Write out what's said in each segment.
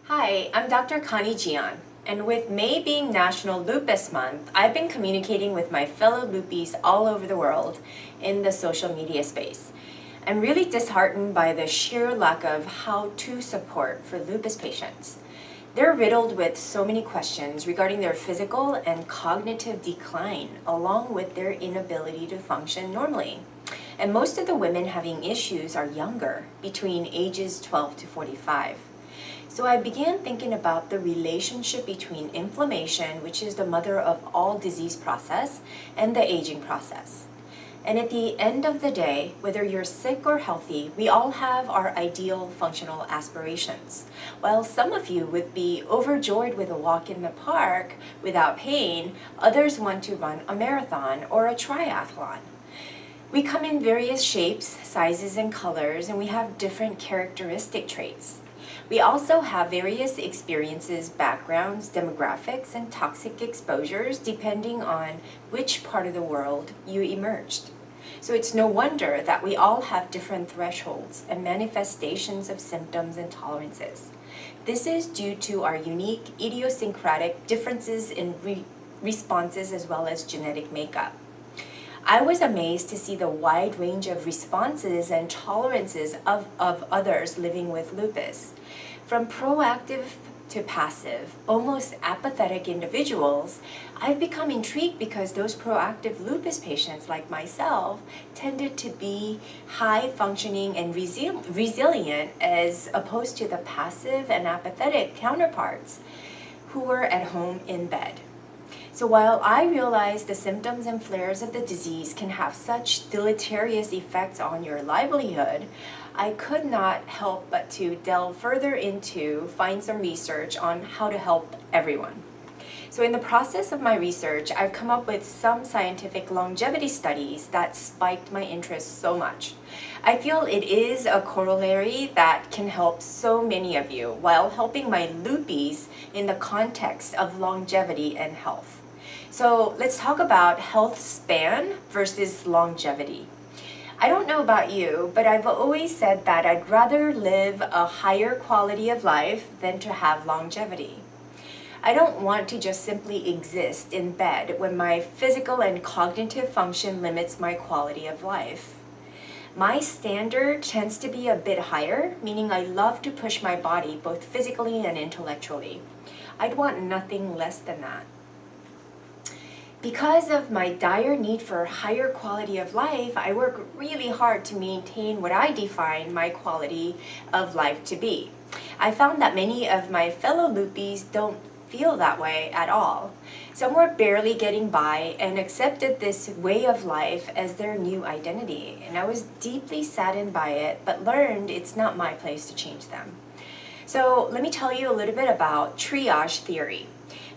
Hi, I'm Dr. Connie, and with May being National Lupus Month, I've been communicating with my fellow Lupis all over the world in the social media space. I'm really disheartened by the sheer lack of how-to support for lupus patients. They're riddled with so many questions regarding their physical and cognitive decline, along with their inability to function normally. And most of the women having issues are younger, between ages 12 to 45. So I began thinking about the relationship between inflammation, which is the mother of all disease process, and the aging process. And at the end of the day, whether you're sick or healthy, we all have our ideal functional aspirations. While some of you would be overjoyed with a walk in the park without pain, others want to run a marathon or a triathlon. We come in various shapes, sizes, and colors, and we have different characteristic traits. We also have various experiences, backgrounds, demographics, and toxic exposures depending on which part of the world you emerged. So it's no wonder that we all have different thresholds and manifestations of symptoms and tolerances. This is due to our unique idiosyncratic differences in responses as well as genetic makeup. I was amazed to see the wide range of responses and tolerances of others living with lupus. From proactive to passive, almost apathetic individuals, I've become intrigued because those proactive lupus patients like myself tended to be high functioning and resilient as opposed to the passive and apathetic counterparts who were at home in bed. So while I realize the symptoms and flares of the disease can have such deleterious effects on your livelihood, I could not help but to delve further into find some research on how to help everyone. So in the process of my research, I've come up with some scientific longevity studies that spiked my interest so much. I feel it is a corollary that can help so many of you while helping my lupis in the context of longevity and health. So let's talk about health span versus longevity. I don't know about you, but I've always said that I'd rather live a higher quality of life than to have longevity. I don't want to just simply exist in bed when my physical and cognitive function limits my quality of life. My standard tends to be a bit higher, meaning I love to push my body both physically and intellectually. I'd want nothing less than that. Because of my dire need for higher quality of life, I work really hard to maintain what I define my quality of life to be. I found that many of my fellow lupis don't feel that way at all. Some were barely getting by and accepted this way of life as their new identity. And I was deeply saddened by it, but learned it's not my place to change them. So let me tell you a little bit about triage theory.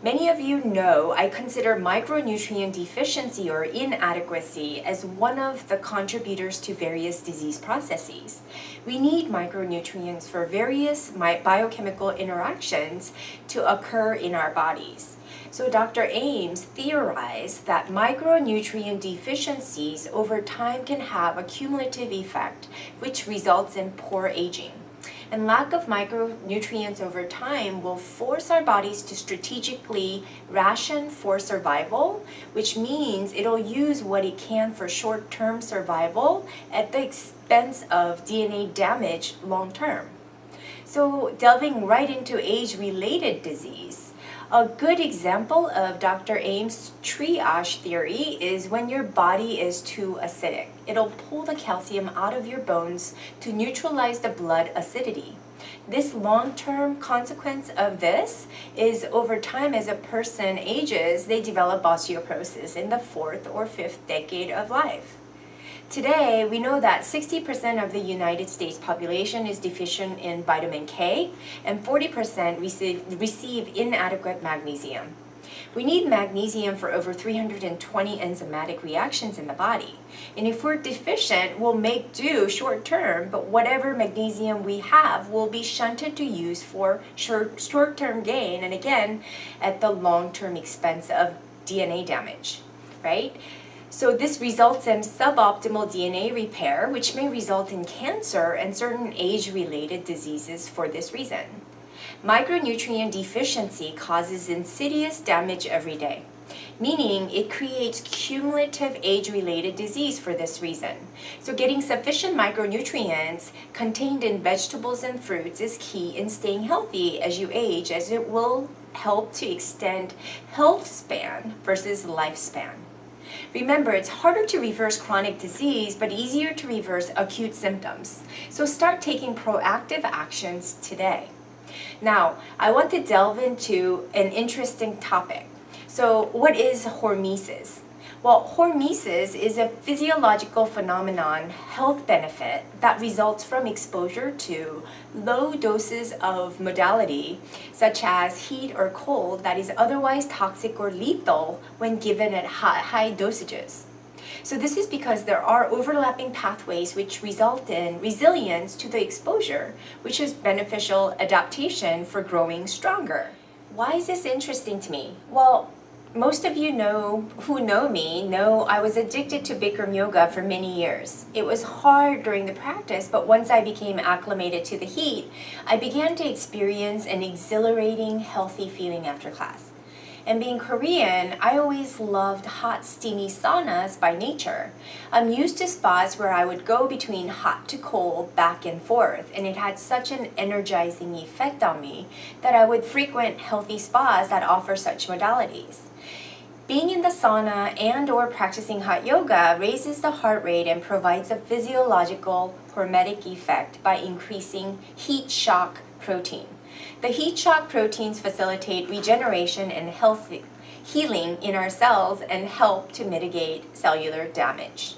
Many of you know I consider micronutrient deficiency or inadequacy as one of the contributors to various disease processes. We need micronutrients for various biochemical interactions to occur in our bodies. So Dr. Ames theorized that micronutrient deficiencies over time can have a cumulative effect, which results in poor aging. And lack of micronutrients over time will force our bodies to strategically ration for survival, which means it'll use what it can for short-term survival at the expense of DNA damage long-term. So delving right into age-related disease, a good example of Dr. Ames' triage theory is when your body is too acidic. It'll pull the calcium out of your bones to neutralize the blood acidity. This long-term consequence of this is over time as a person ages, they develop osteoporosis in the 4th or 5th decade of life. Today, we know that 60% of the United States population is deficient in vitamin K and 40% receive inadequate magnesium. We need magnesium for over 320 enzymatic reactions in the body. And if we're deficient, we'll make do short term, but whatever magnesium we have will be shunted to use for short-term gain, and again, at the long-term expense of DNA damage, right? So this results in suboptimal DNA repair, which may result in cancer and certain age-related diseases for this reason. Micronutrient deficiency causes insidious damage every day, meaning it creates cumulative age-related disease for this reason. So getting sufficient micronutrients contained in vegetables and fruits is key in staying healthy as you age, as it will help to extend health span versus lifespan. Remember, it's harder to reverse chronic disease, but easier to reverse acute symptoms. So start taking proactive actions today. Now, I want to delve into an interesting topic. So what is hormesis? Well, hormesis is a physiological phenomenon, health benefit that results from exposure to low doses of modality, such as heat or cold, that is otherwise toxic or lethal when given at high dosages. So this is because there are overlapping pathways which result in resilience to the exposure, which is beneficial adaptation for growing stronger. Why is this interesting to me? Well, most of you who know me know I was addicted to Bikram yoga for many years. It was hard during the practice, but once I became acclimated to the heat, I began to experience an exhilarating, healthy feeling after class. And being Korean, I always loved hot, steamy saunas by nature. I'm used to spas where I would go between hot to cold, back and forth, and it had such an energizing effect on me that I would frequent healthy spas that offer such modalities. Being in the sauna and or practicing hot yoga raises the heart rate and provides a physiological hormetic effect by increasing heat shock protein. The heat shock proteins facilitate regeneration and healing in our cells and help to mitigate cellular damage.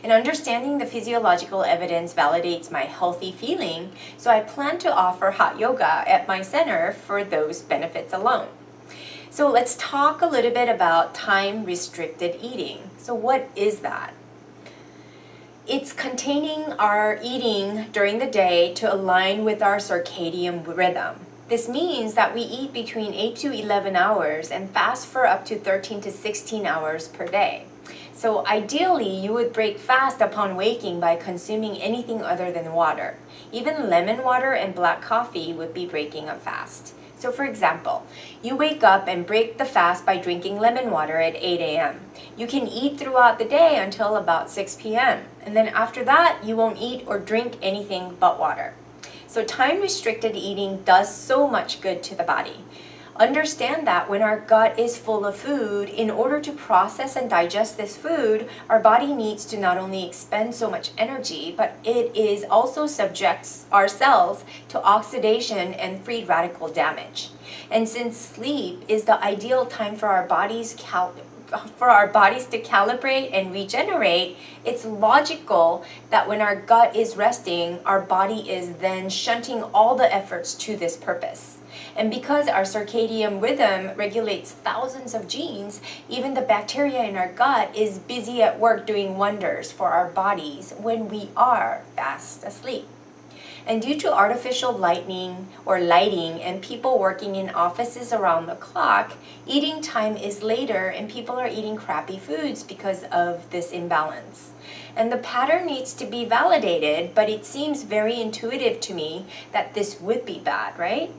And understanding the physiological evidence validates my healthy feeling, so I plan to offer hot yoga at my center for those benefits alone. So let's talk a little bit about time-restricted eating. So what is that? It's containing our eating during the day to align with our circadian rhythm. This means that we eat between 8 to 11 hours and fast for up to 13 to 16 hours per day. So ideally, you would break fast upon waking by consuming anything other than water. Even lemon water and black coffee would be breaking a fast. So for example, you wake up and break the fast by drinking lemon water at 8 a.m. You can eat throughout the day until about 6 p.m. And then after that, you won't eat or drink anything but water. So time-restricted eating does so much good to the body. Understand that when our gut is full of food, in order to process and digest this food, our body needs to not only expend so much energy, but it is also subjects our cells to oxidation and free radical damage. And since sleep is the ideal time for our bodies to calibrate and regenerate, it's logical that when our gut is resting, our body is then shunting all the efforts to this purpose. And because our circadian rhythm regulates thousands of genes, even the bacteria in our gut is busy at work doing wonders for our bodies when we are fast asleep. And due to artificial lighting and people working in offices around the clock, eating time is later and people are eating crappy foods because of this imbalance. And the pattern needs to be validated, but it seems very intuitive to me that this would be bad, right?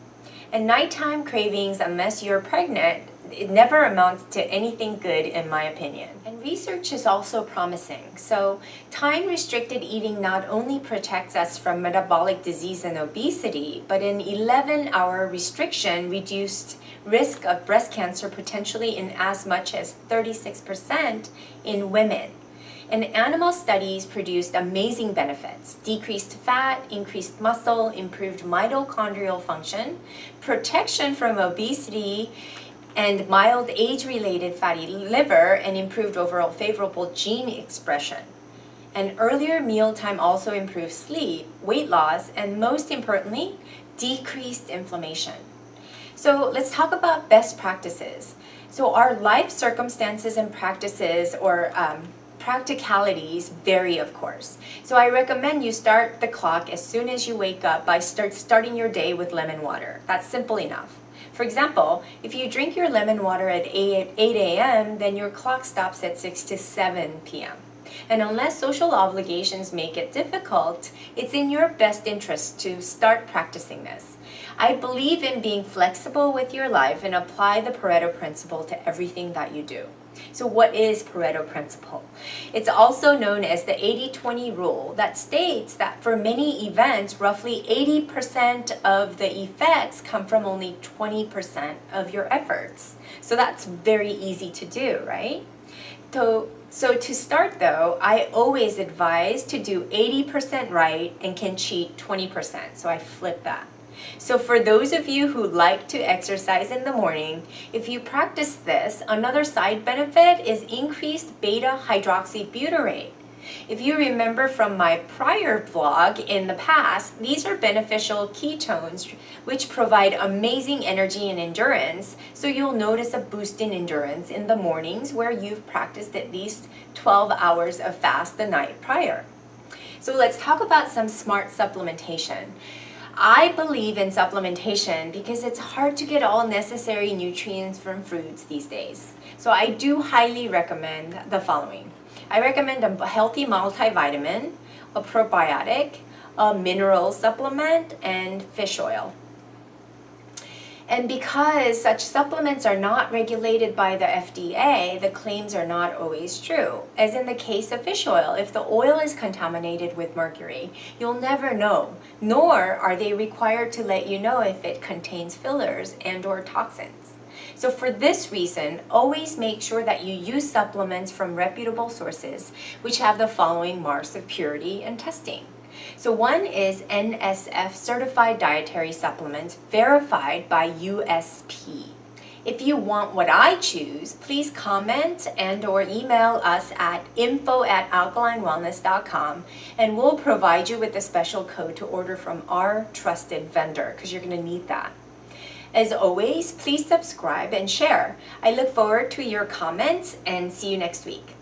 And nighttime cravings, unless you're pregnant, it never amounts to anything good in my opinion. And research is also promising. So time-restricted eating not only protects us from metabolic disease and obesity, but an 11-hour restriction reduced risk of breast cancer potentially in as much as 36% in women. And animal studies produced amazing benefits: decreased fat, increased muscle, improved mitochondrial function, protection from obesity, and mild age-related fatty liver, and improved overall favorable gene expression. And earlier mealtime also improved sleep, weight loss, and most importantly, decreased inflammation. So let's talk about best practices. So our life circumstances and practices or practicalities vary, of course. So I recommend you start the clock as soon as you wake up by starting your day with lemon water. That's simple enough. For example, if you drink your lemon water at 8 a.m., then your clock stops at 6 to 7 p.m. And unless social obligations make it difficult, it's in your best interest to start practicing this. I believe in being flexible with your life and apply the Pareto principle to everything that you do. So what is Pareto principle? It's also known as the 80-20 rule that states that for many events, roughly 80% of the effects come from only 20% of your efforts. So that's very easy to do, right? So to start though, I always advise to do 80% right and can cheat 20%. So I flip that. So for those of you who like to exercise in the morning, if you practice this, another side benefit is increased beta hydroxybutyrate. If you remember from my prior vlog in the past, these are beneficial ketones which provide amazing energy and endurance. So you'll notice a boost in endurance in the mornings where you've practiced at least 12 hours of fast the night prior. So let's talk about some smart supplementation. I believe in supplementation because it's hard to get all necessary nutrients from fruits these days. So I do highly recommend the following. I recommend a healthy multivitamin, a probiotic, a mineral supplement, and fish oil. And because such supplements are not regulated by the FDA, the claims are not always true. As in the case of fish oil, if the oil is contaminated with mercury, you'll never know, nor are they required to let you know if it contains fillers and/or toxins. So for this reason, always make sure that you use supplements from reputable sources which have the following marks of purity and testing. So one is NSF certified dietary supplements verified by USP. If you want what I choose, please comment and/or email us at info@alkalinewellness.com and we'll provide you with a special code to order from our trusted vendor because you're going to need that. As always, please subscribe and share. I look forward to your comments and see you next week.